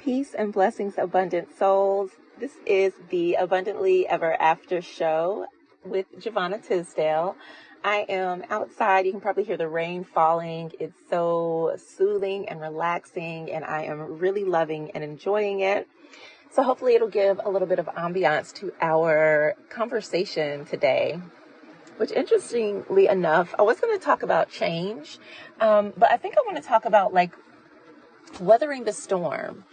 Peace and blessings, abundant souls. This is the Abundantly Ever After show with Jovhannah Tisdale. I am outside. You can probably hear the rain falling. It's so soothing and relaxing, and I am really loving and enjoying it. So hopefully it'll give a little bit of ambiance to our conversation today, which interestingly enough, I was going to talk about change, but I think I want to talk about like weathering the storm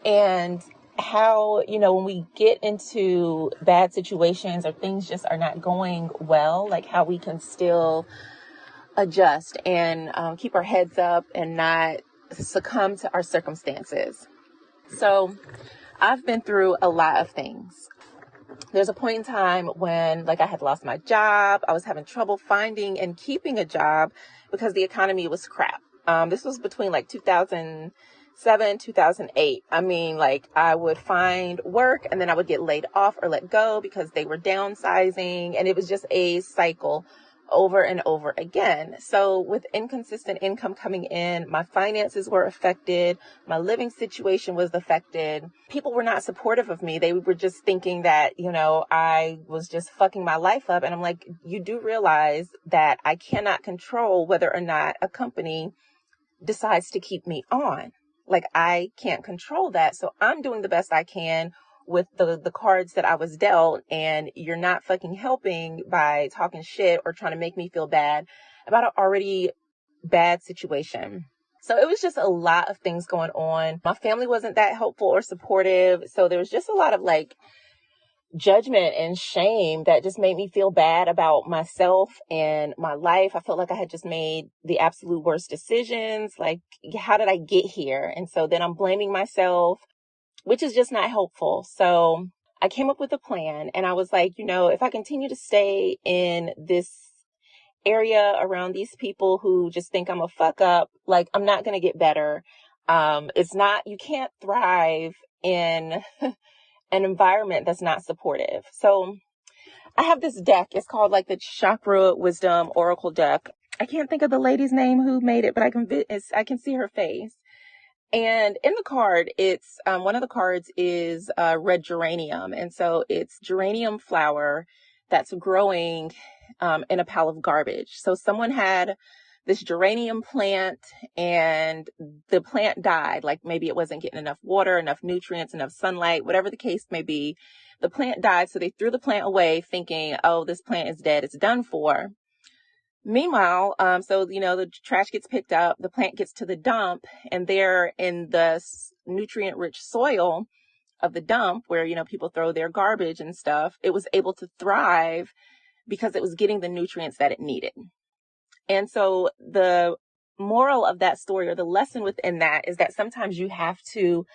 and how, when we get into bad situations or things just are not going well, like how we can still adjust and keep our heads up and not succumb to our circumstances. So I've been through a lot of things. There's a point in time when I had lost my job. I was having trouble finding and keeping a job because the economy was crap. This was between 2007, 2008. I would find work and then I would get laid off or let go because they were downsizing, and it was just a cycle over and over again. So with inconsistent income coming in, my finances were affected. My living situation was affected. People were not supportive of me. They were just thinking that, I was just fucking my life up. And I'm like, you do realize that I cannot control whether or not a company decides to keep me on. I can't control that. So I'm doing the best I can with the cards that I was dealt, and you're not fucking helping by talking shit or trying to make me feel bad about an already bad situation. So it was just a lot of things going on. My family wasn't that helpful or supportive. So there was just a lot of judgment and shame that just made me feel bad about myself and my life. I felt like I had just made the absolute worst decisions. How did I get here? And so then I'm blaming myself, which is just not helpful. So I came up with a plan, and I was like, if I continue to stay in this area around these people who just think I'm a fuck up, I'm not going to get better. You can't thrive in an environment that's not supportive. So I have this deck. It's called the Chakra Wisdom Oracle deck. I can't think of the lady's name who made it, but I can see her face. And in the card, it's one of the cards is red geranium. And so it's geranium flower that's growing in a pile of garbage. So someone had this geranium plant and the plant died. Maybe it wasn't getting enough water, enough nutrients, enough sunlight, whatever the case may be. The plant died. So they threw the plant away thinking, oh, this plant is dead. It's done for. Meanwhile, the trash gets picked up, the plant gets to the dump, and there in the nutrient-rich soil of the dump where, people throw their garbage and stuff, it was able to thrive because it was getting the nutrients that it needed. And so the moral of that story, or the lesson within that, is that sometimes you have to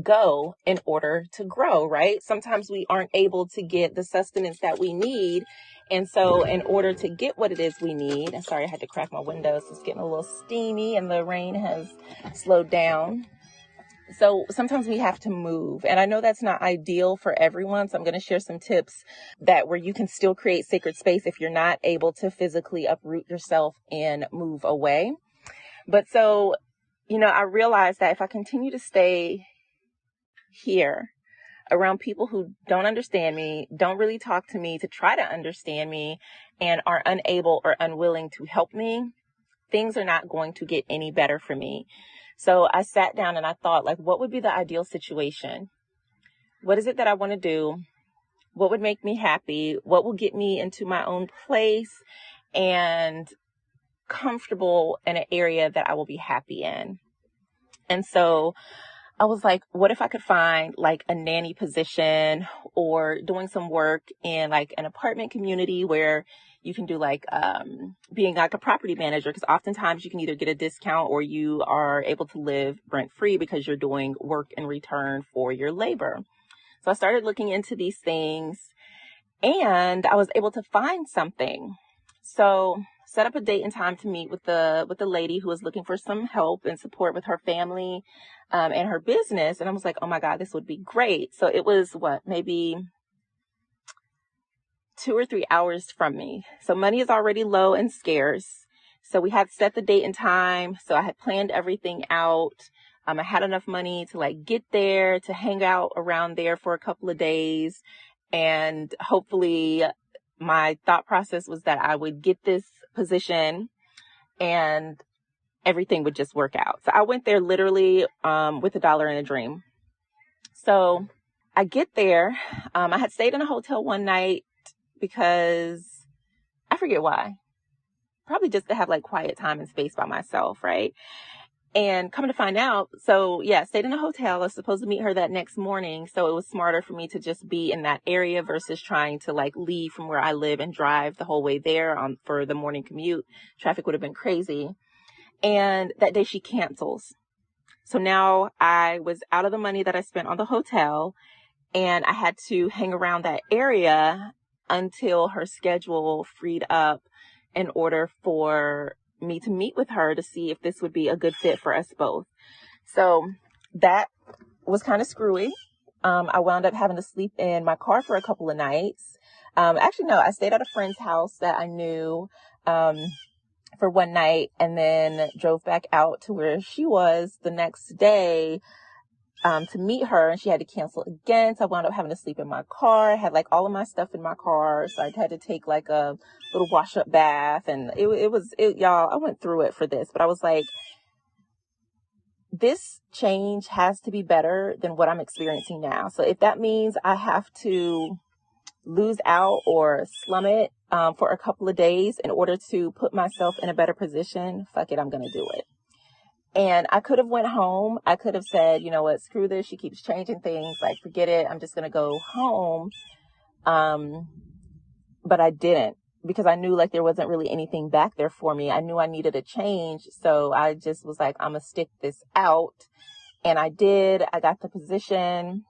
go in order to grow, right? Sometimes we aren't able to get the sustenance that we need. And so in order to get what it is we need, I'm sorry, I had to crack my windows. It's getting a little steamy and the rain has slowed down. So sometimes we have to move. And I know that's not ideal for everyone. So I'm going to share some tips where you can still create sacred space if you're not able to physically uproot yourself and move away. But so, I realized that if I continue to stay here around people who don't understand me, don't really talk to me to try to understand me, and are unable or unwilling to help me, things are not going to get any better for me. So I sat down and I thought, what would be the ideal situation? What is it that I want to do? What would make me happy? What will get me into my own place and comfortable in an area that I will be happy in? And so I was like, what if I could find a nanny position or doing some work in an apartment community where you can do being a property manager, because oftentimes you can either get a discount or you are able to live rent free because you're doing work in return for your labor. So I started looking into these things and I was able to find something. So set up a date and time to meet with the lady who was looking for some help and support with her family and her business. And I was like, oh my God, this would be great. So it was maybe 2 or 3 hours from me. So money is already low and scarce. So we had set the date and time. So I had planned everything out. I had enough money to like get there, to hang out around there for a couple of days. And hopefully my thought process was that I would get this position and everything would just work out. So I went there literally with $1 and a dream. So I get there. I had stayed in a hotel one night because I forget why. Probably just to have like quiet time and space by myself, right? And coming to find out, so yeah, stayed in a hotel. I was supposed to meet her that next morning. So it was smarter for me to just be in that area versus trying to like leave from where I live and drive the whole way there for the morning commute. Traffic would have been crazy. And that day she cancels. So now I was out of the money that I spent on the hotel, and I had to hang around that area until her schedule freed up in order for me to meet with her to see if this would be a good fit for us both. So that was kind of screwy. I wound up having to sleep in my car for a couple of nights. Actually, no, I stayed at a friend's house that I knew for one night, and then drove back out to where she was the next day to meet her, and she had to cancel again. So I wound up having to sleep in my car. I had like all of my stuff in my car. So I had to take like a little wash up bath, and y'all, I went through it for this, but I was like, this change has to be better than what I'm experiencing now. So if that means I have to lose out or slum it for a couple of days in order to put myself in a better position, fuck it, I'm going to do it. And I could have went home. I could have said, you know what, screw this. She keeps changing things. Like, forget it. I'm just going to go home. But I didn't, because I knew like there wasn't really anything back there for me. I knew I needed a change. So I just was like, I'm going to stick this out. And I did. I got the position.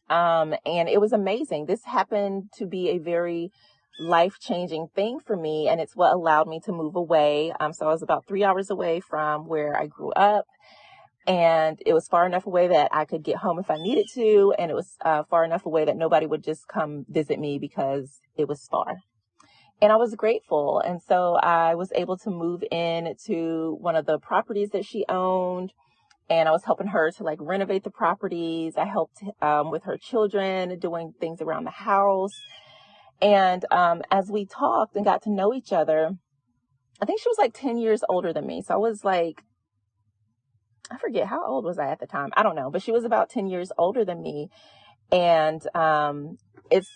And it was amazing. This happened to be a very life-changing thing for me, and it's what allowed me to move away. So I was about 3 hours away from where I grew up, and it was far enough away that I could get home if I needed to, and it was far enough away that nobody would just come visit me because it was far. And I was grateful, and so I was able to move in to one of the properties that she owned. And I was helping her to like renovate the properties. I helped with her children, doing things around the house. And as we talked and got to know each other, I think she was like 10 years older than me. So I was like, I forget, how old was I at the time? I don't know, but she was about 10 years older than me. And it's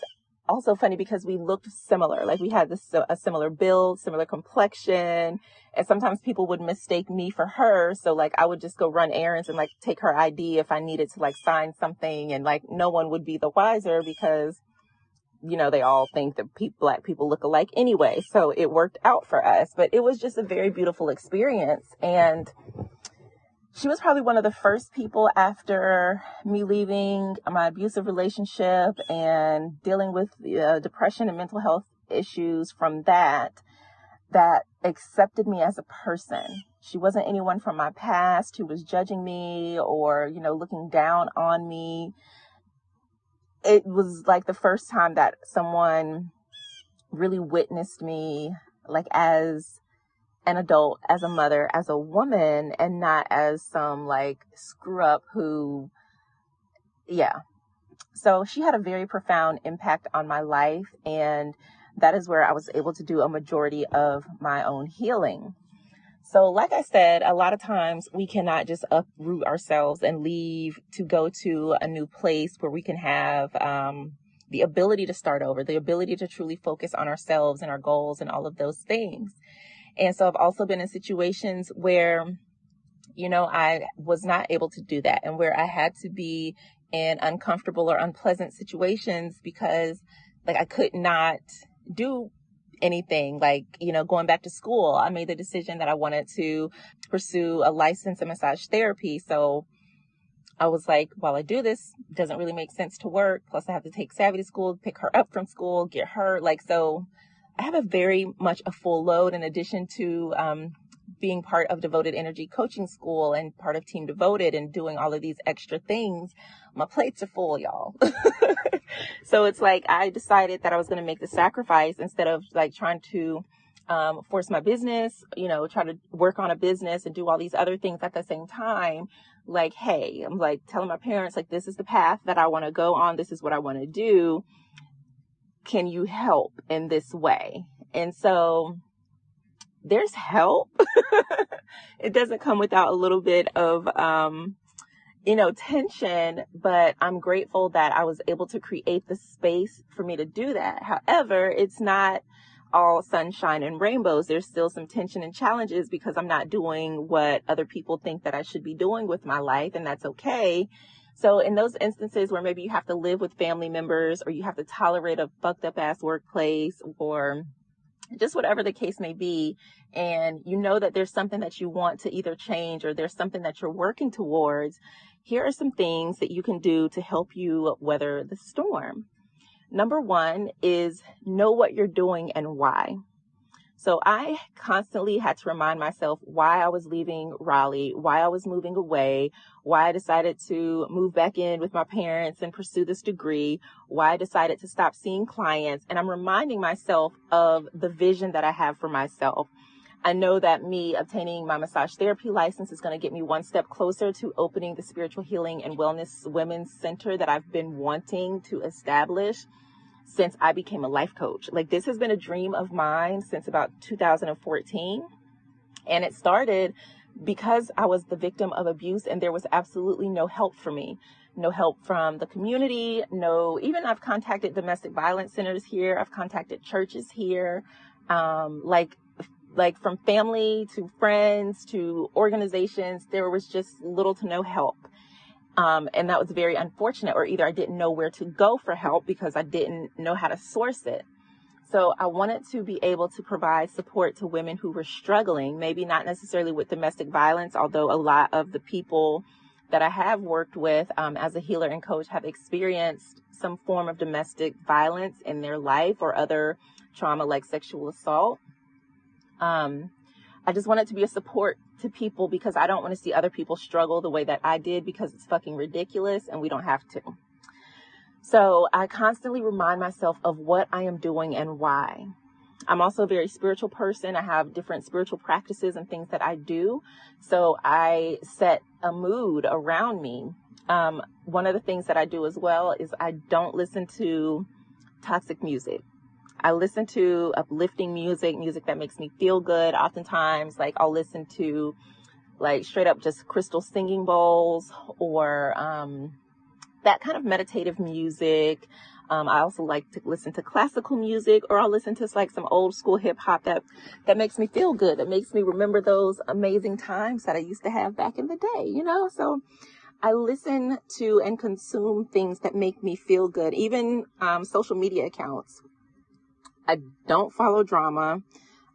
also funny because we looked similar. Like we had a similar build, similar complexion. And sometimes people would mistake me for her. So like I would just go run errands and like take her ID if I needed to like sign something, and like no one would be the wiser because, you know, they all think that Black people look alike anyway. So it worked out for us, but it was just a very beautiful experience. And she was probably one of the first people after me leaving my abusive relationship and dealing with depression and mental health issues from that accepted me as a person. She wasn't anyone from my past who was judging me or, you know, looking down on me. It was like the first time that someone really witnessed me like as an adult, as a mother, as a woman, and not as some like screw up who, yeah. So she had a very profound impact on my life, and that is where I was able to do a majority of my own healing. So like I said, a lot of times we cannot just uproot ourselves and leave to go to a new place where we can have the ability to start over, the ability to truly focus on ourselves and our goals and all of those things. And so I've also been in situations where, you know, I was not able to do that, and where I had to be in uncomfortable or unpleasant situations because like I could not do anything. Like, you know, going back to school, I made the decision that I wanted to pursue a license in massage therapy. So I was like, while I do this, it doesn't really make sense to work. Plus I have to take Savvy to school, pick her up from school, get her like, so I have a very much a full load in addition to being part of Devoted Energy Coaching School and part of Team Devoted and doing all of these extra things. My plates are full, y'all. So it's like I decided that I was going to make the sacrifice instead of like trying to force my business, you know, try to work on a business and do all these other things at the same time. like, hey, I'm like telling my parents, like, this is the path that I want to go on. This is what I want to do. Can you help in this way? And so there's help. It doesn't come without a little bit of, tension, but I'm grateful that I was able to create the space for me to do that. However, it's not all sunshine and rainbows. There's still some tension and challenges because I'm not doing what other people think that I should be doing with my life, and that's okay. So in those instances where maybe you have to live with family members, or you have to tolerate a fucked up ass workplace, or just whatever the case may be, and you know that there's something that you want to either change, or there's something that you're working towards, here are some things that you can do to help you weather the storm. Number one is know what you're doing and why. So I constantly had to remind myself why I was leaving Raleigh, why I was moving away, why I decided to move back in with my parents and pursue this degree, why I decided to stop seeing clients. And I'm reminding myself of the vision that I have for myself. I know that me obtaining my massage therapy license is going to get me one step closer to opening the spiritual healing and wellness women's center that I've been wanting to establish since I became a life coach. Like, this has been a dream of mine since about 2014. And it started because I was the victim of abuse, and there was absolutely no help for me. No help from the community. Even I've contacted domestic violence centers here. I've contacted churches here. Like from family to friends to organizations, there was just little to no help. And that was very unfortunate, or either I didn't know where to go for help because I didn't know how to source it. So I wanted to be able to provide support to women who were struggling, maybe not necessarily with domestic violence, although a lot of the people that I have worked with as a healer and coach have experienced some form of domestic violence in their life, or other trauma like sexual assault. I just want it to be a support to people because I don't want to see other people struggle the way that I did, because it's fucking ridiculous and we don't have to. So I constantly remind myself of what I am doing and why. I'm also a very spiritual person. I have different spiritual practices and things that I do. So I set a mood around me. One of the things that I do as well is I don't listen to toxic music. I listen to uplifting music that makes me feel good. Oftentimes, like, I'll listen to like straight up just crystal singing bowls, or that kind of meditative music. I also like to listen to classical music, or I'll listen to like some old school hip hop that makes me feel good, that makes me remember those amazing times that I used to have back in the day, So I listen to and consume things that make me feel good, even social media accounts. I don't follow drama.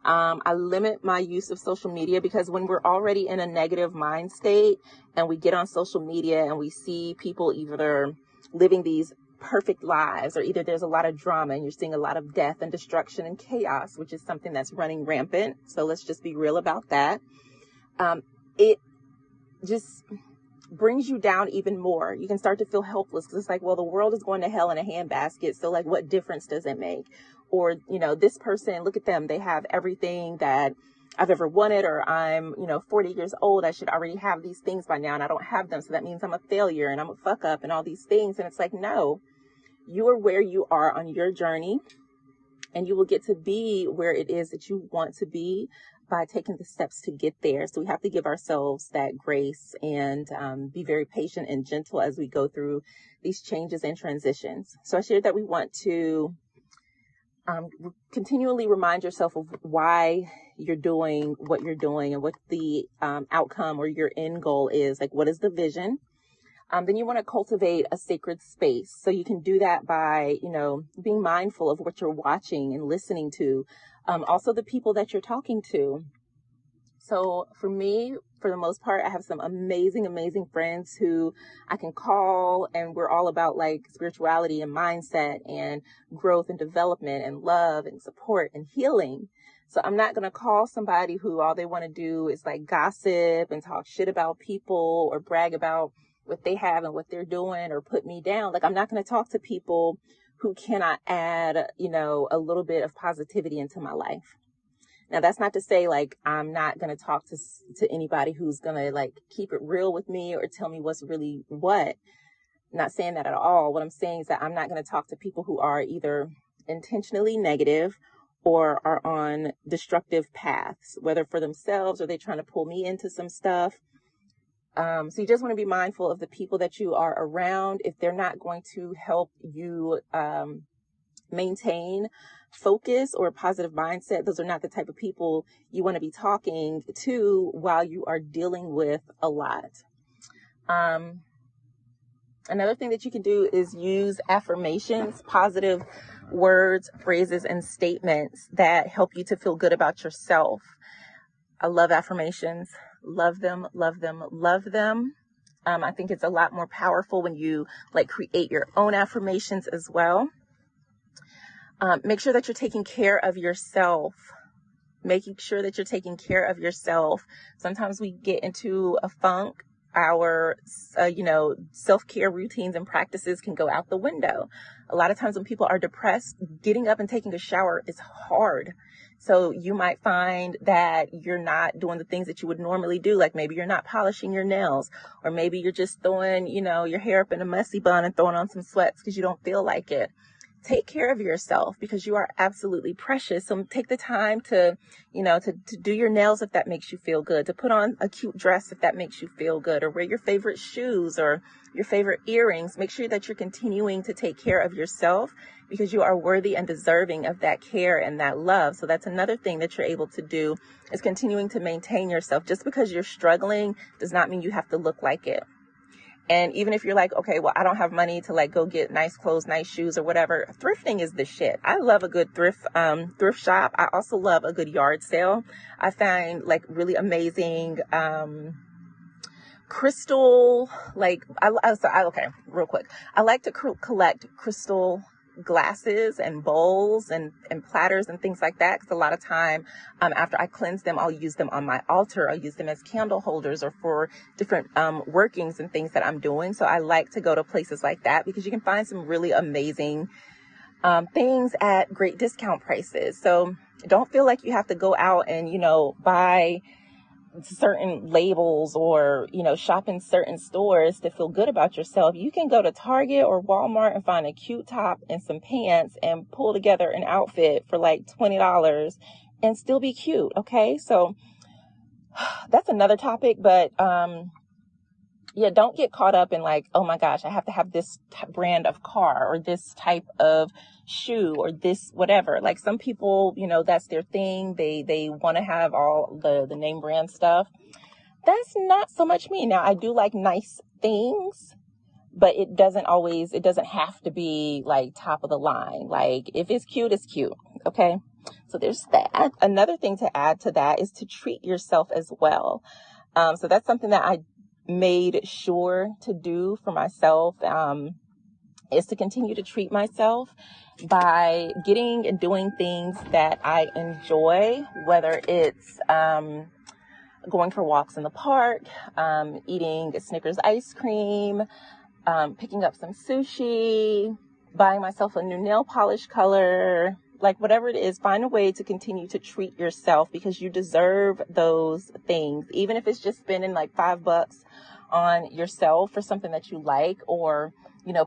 I limit my use of social media because when we're already in a negative mind state and we get on social media and we see people either living these perfect lives, or either there's a lot of drama and you're seeing a lot of death and destruction and chaos, which is something that's running rampant. So let's just be real about that. It just brings you down even more. You can start to feel helpless because it's like, well, the world is going to hell in a handbasket. So like, what difference does it make? Or, this person, look at them. They have everything that I've ever wanted, or I'm, 40 years old. I should already have these things by now and I don't have them. So that means I'm a failure and I'm a fuck up and all these things. And it's like, no, you are where you are on your journey, and you will get to be where it is that you want to be by taking the steps to get there. So we have to give ourselves that grace and be very patient and gentle as we go through these changes and transitions. So I shared that we want to continually remind yourself of why you're doing what you're doing and what the outcome or your end goal is. Like, what is the vision? Then you want to cultivate a sacred space. So you can do that by, being mindful of what you're watching and listening to. Also the people that you're talking to. So for me, for the most part, I have some amazing, amazing friends who I can call, and we're all about like spirituality and mindset and growth and development and love and support and healing. So I'm not going to call somebody who all they want to do is like gossip and talk shit about people or brag about what they have and what they're doing or put me down. Like, I'm not going to talk to people who cannot add, a little bit of positivity into my life. Now, that's not to say like I'm not going to talk to anybody who's going to like keep it real with me or tell me what's really what. I'm not saying that at all. What I'm saying is that I'm not going to talk to people who are either intentionally negative or are on destructive paths, whether for themselves or they're trying to pull me into some stuff. So you just want to be mindful of the people that you are around. If they're not going to help you maintain focus or a positive mindset, those are not the type of people you want to be talking to while you are dealing with a lot. Another thing that you can do is use affirmations, positive words, phrases, and statements that help you to feel good about yourself. I love affirmations. Love them, love them, love them. I think it's a lot more powerful when you like create your own affirmations as well. Make sure that you're taking care of yourself. Making sure that you're taking care of yourself. Sometimes we get into a funk. Our, self-care routines and practices can go out the window. A lot of times when people are depressed, getting up and taking a shower is hard. So you might find that you're not doing the things that you would normally do. Like maybe you're not polishing your nails, or maybe you're just throwing, your hair up in a messy bun and throwing on some sweats because you don't feel like it. Take care of yourself because you are absolutely precious. So take the time to do your nails if that makes you feel good, to put on a cute dress if that makes you feel good, or wear your favorite shoes or your favorite earrings. Make sure that you're continuing to take care of yourself because you are worthy and deserving of that care and that love. So that's another thing that you're able to do, is continuing to maintain yourself. Just because you're struggling does not mean you have to look like it. And even if you're like, okay, well, I don't have money to like go get nice clothes, nice shoes or whatever, thrifting is the shit. I love a good thrift shop. I also love a good yard sale. I find like really amazing, crystal, okay, real quick. I like to collect crystal glasses and bowls and platters and things like that, because a lot of time after I cleanse them, I'll use them on my altar. I'll use them as candle holders or for different workings and things that I'm doing. So I like to go to places like that because you can find some really amazing things at great discount prices. So don't feel like you have to go out and buy certain labels or shop in certain stores to feel good about yourself. You can go to Target or Walmart and find a cute top and some pants and pull together an outfit for like $20 and still be cute. Okay, so that's another topic, but don't get caught up in like, oh my gosh, I have to have this brand of car or this type of shoe or this whatever. Like some people, that's their thing. They want to have all the name brand stuff. That's not so much me. Now I do like nice things, but it doesn't have to be like top of the line. Like if it's cute, it's cute. Okay. So there's that. Another thing to add to that is to treat yourself as well. So that's something that I made sure to do for myself, is to continue to treat myself by getting and doing things that I enjoy, whether it's going for walks in the park, eating a Snickers ice cream, picking up some sushi, buying myself a new nail polish color, like whatever it is. Find a way to continue to treat yourself because you deserve those things. Even if it's just spending like $5 on yourself for something that you like, or,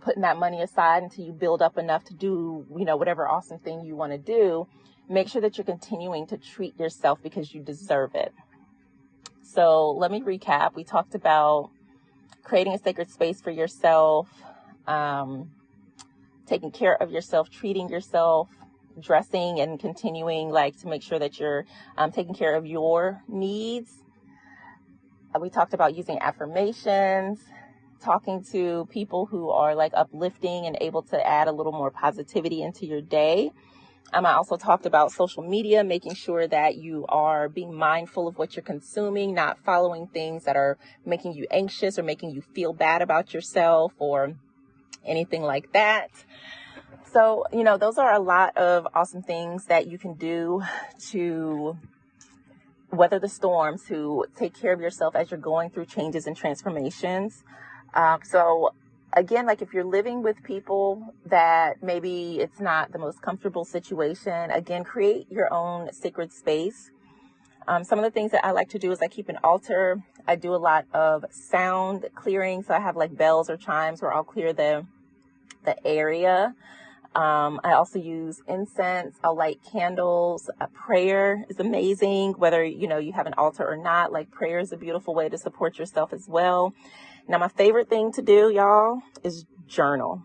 putting that money aside until you build up enough to do, whatever awesome thing you want to do. Make sure that you're continuing to treat yourself because you deserve it. So let me recap. We talked about creating a sacred space for yourself, taking care of yourself, treating yourself, dressing and continuing to make sure that you're taking care of your needs. We talked about using affirmations, talking to people who are uplifting and able to add a little more positivity into your day. I also talked about social media, making sure that you are being mindful of what you're consuming, not following things that are making you anxious or making you feel bad about yourself or anything like that. So, those are a lot of awesome things that you can do to weather the storm, to take care of yourself as you're going through changes and transformations. So again, if you're living with people that maybe it's not the most comfortable situation, again, create your own sacred space Some of the things that I like to do is I keep an altar. I do a lot of sound clearing. So I have like bells or chimes where I'll clear the area. I also use incense. I'll light candles. Prayer is amazing, whether, you have an altar or not. Like, prayer is a beautiful way to support yourself as well. Now, my favorite thing to do, y'all, is journal.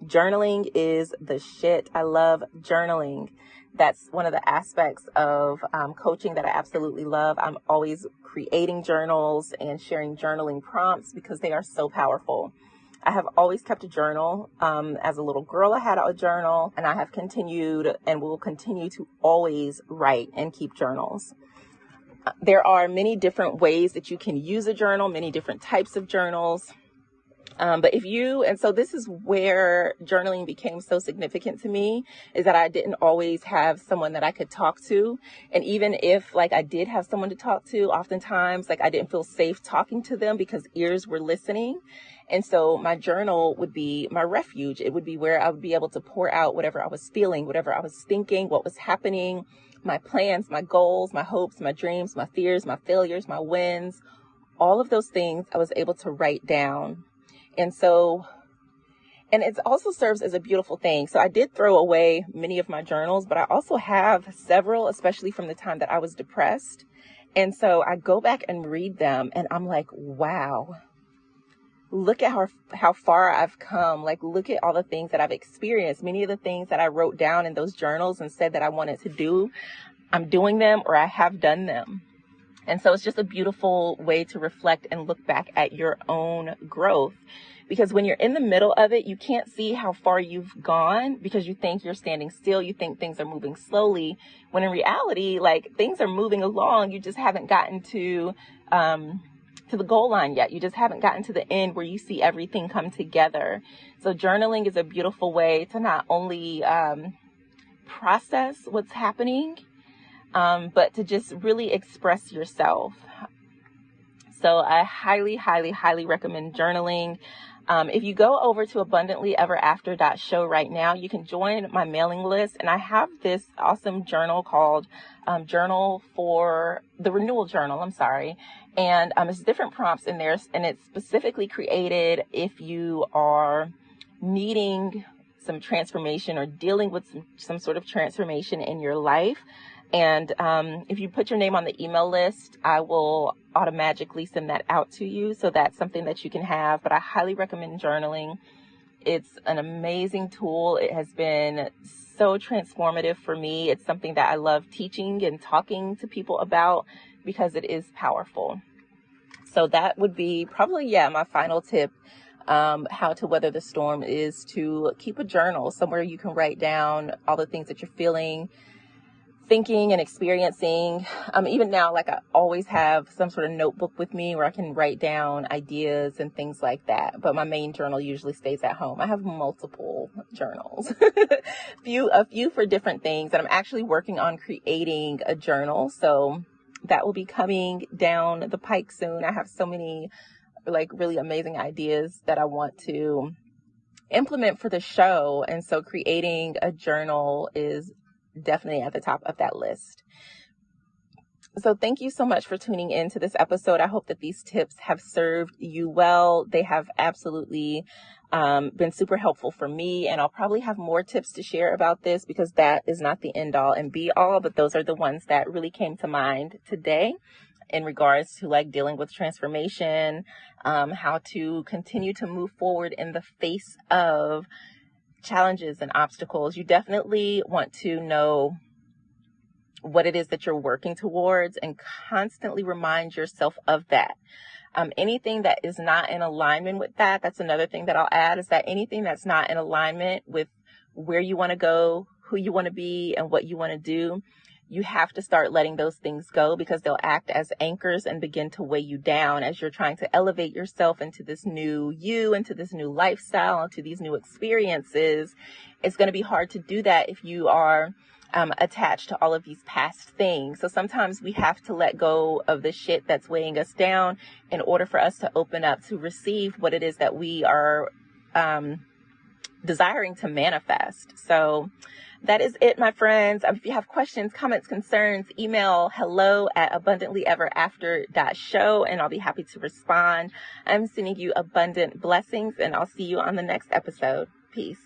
Journaling is the shit. I love journaling. That's one of the aspects of coaching that I absolutely love. I'm always creating journals and sharing journaling prompts because they are so powerful. I have always kept a journal. As a little girl, I had a journal, and I have continued and will continue to always write and keep journals. There are many different ways that you can use a journal, many different types of journals. So this is where journaling became so significant to me, is that I didn't always have someone that I could talk to. And even if I did have someone to talk to, oftentimes I didn't feel safe talking to them because ears were listening. And so my journal would be my refuge. It would be where I would be able to pour out whatever I was feeling, whatever I was thinking, what was happening, my plans, my goals, my hopes, my dreams, my fears, my failures, my wins, all of those things I was able to write down. And it also serves as a beautiful thing. So I did throw away many of my journals, but I also have several, especially from the time that I was depressed. And so I go back and read them and I'm like, wow, look at how far I've come. Look at all the things that I've experienced. Many of the things that I wrote down in those journals and said that I wanted to do, I'm doing them or I have done them. And so it's just a beautiful way to reflect and look back at your own growth. Because when you're in the middle of it, you can't see how far you've gone because you think you're standing still. You think things are moving slowly, when in reality, things are moving along. You just haven't gotten to the goal line yet. You just haven't gotten to the end where you see everything come together. So journaling is a beautiful way to not only process what's happening, but to just really express yourself. So I highly, highly, highly recommend journaling. If you go over to abundantlyeverafter.show right now, you can join my mailing list. And I have this awesome journal called Journal for the Renewal Journal. And it's different prompts in there. And it's specifically created if you are needing some transformation or dealing with some sort of transformation in your life. And if you put your name on the email list, I will automatically send that out to you. So that's something that you can have. But I highly recommend journaling. It's an amazing tool. It has been so transformative for me. It's something that I love teaching and talking to people about because it is powerful. So that would be probably, my final tip. How to weather the storm is to keep a journal somewhere you can write down all the things that you're feeling, thinking and experiencing. Even now, I always have some sort of notebook with me where I can write down ideas and things like that. But my main journal usually stays at home. I have multiple journals, a few for different things. And I'm actually working on creating a journal. So that will be coming down the pike soon. I have so many really amazing ideas that I want to implement for the show. And so creating a journal is definitely at the top of that list. So thank you so much for tuning in to this episode. I hope that these tips have served you well. They have absolutely been super helpful for me. And I'll probably have more tips to share about this because that is not the end all and be all, but those are the ones that really came to mind today in regards to dealing with transformation, how to continue to move forward in the face of challenges and obstacles. You definitely want to know what it is that you're working towards and constantly remind yourself of that. Anything that is not in alignment with that, that's another thing that I'll add, is that anything that's not in alignment with where you want to go, who you want to be, and what you want to do, you have to start letting those things go because they'll act as anchors and begin to weigh you down as you're trying to elevate yourself into this new you, into this new lifestyle, into these new experiences. It's going to be hard to do that if you are attached to all of these past things. So sometimes we have to let go of the shit that's weighing us down in order for us to open up to receive what it is that we are desiring to manifest. So That is it, my friends. If you have questions, comments, concerns, email hello@abundantlyeverafter.show, and I'll be happy to respond. I'm sending you abundant blessings, and I'll see you on the next episode. Peace.